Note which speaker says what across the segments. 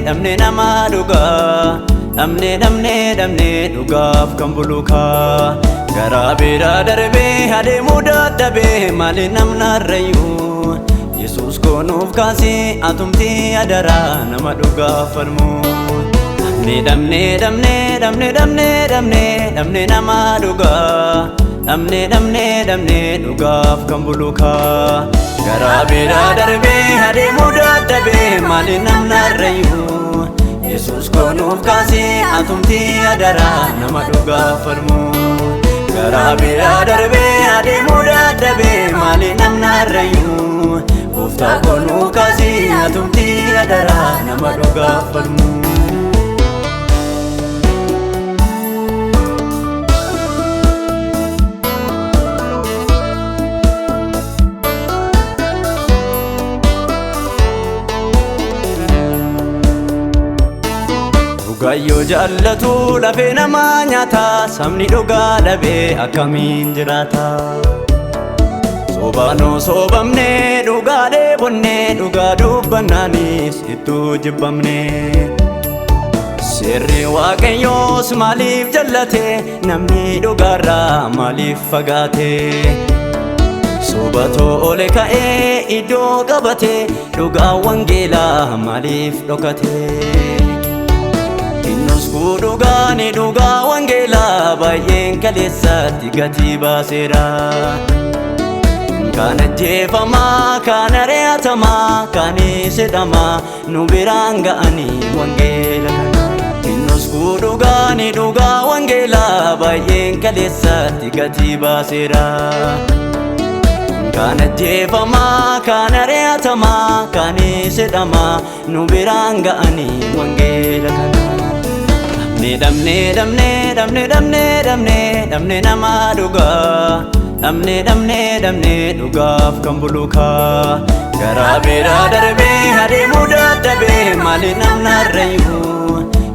Speaker 1: Damne nama duga damne dugaaf kan buluka gara bira darbe hade muda dabe mali namna rayu Yesus konuuf kasi atumti adara nama duga farmu damne nama duga damne dugaaf kan buluka gara bira darbe hade muda dabe mali namna rayu Yesus konuuf kasi atumti adara nama duga farmu gara bira darbe hade muda dabe mali namna rayu Ufta konuuf kasi atumti adara nama duga farmu Gayyo jallatu lafe nama nyaata sabni dhugaa dhabe akkamiin jiraata Sobaano sobamne dhugaa dheebonne dhugaa dubbannaanis ittuu jibbamne Seerri Waaqayyoos maaliif jallate namni dhugaarraa maaliif fagaate Sobatoo ole ka'ee iddoo qabate dhugaa wangeelaa maaliif dhokate Dhugaani dhugaa wangeelaa baay'een kaleessatti gatii baaseera Kan ajjeefamaa kan ari'atamaa kan hidhamaa nu biraan ga'anii wangeela kana Innus dhugaani dhugaa wangeelaa baay'een kaleessatti gatii baaseera Kan ajjeefamaa kan ari'atamaa kan hidhamaa nu biraan ga'anii wangeela kana Damne nama duga damne dugaaf kan buluka gara bira darbe hade muda dabe mali namna rayu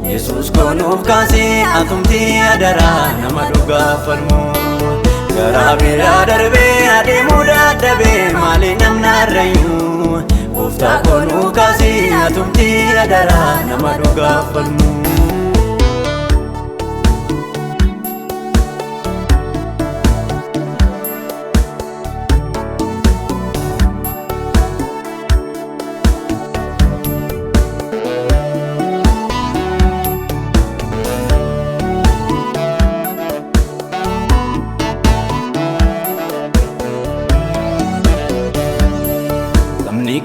Speaker 1: Yesus konuuf kasi atumti adara nama duga farmu gara bira darbe hade muda dabe mali namna rayu Ufta konuuf kasi atumti adara nama duga farmu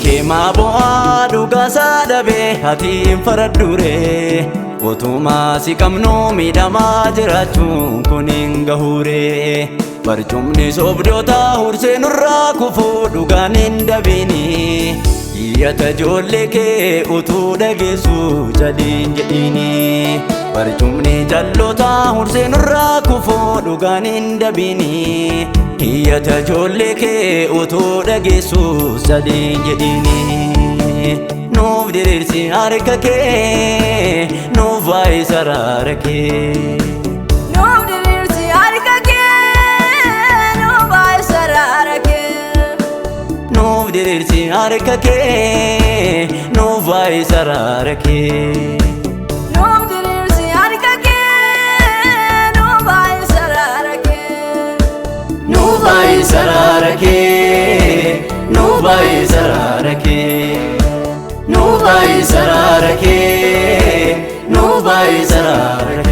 Speaker 1: Kema boa duga sadabe hatiin faradure Otuma si kamnu midama jiraachuun kunin gahure Barcumni sobdoota hursee nurra kufu dhugaan hin dabini Iyyata ijoollee kee utuu dhageessu jaliin jedhini Barcumni jalloota hursee nurra kufu dhugaan hin dabini Iyyata ijoollee kee utuu dhageessu jaliin jedhini Nuuf diriirsi harka kee nuuf baay'isa araara kee
Speaker 2: Nuuf diriirsi harka kee nuuf baay'isa araara kee
Speaker 1: Nuuf diriirsi harka kee nuuf baay'isa araara kee
Speaker 2: Nuuf diriirsi harka kee nuuf baay'isa araara kee
Speaker 1: Nuuf baay'isa araara kee nuuf baay'isa araara kee Nuuf baay'isa araara kee nuuf baay'isa araara kee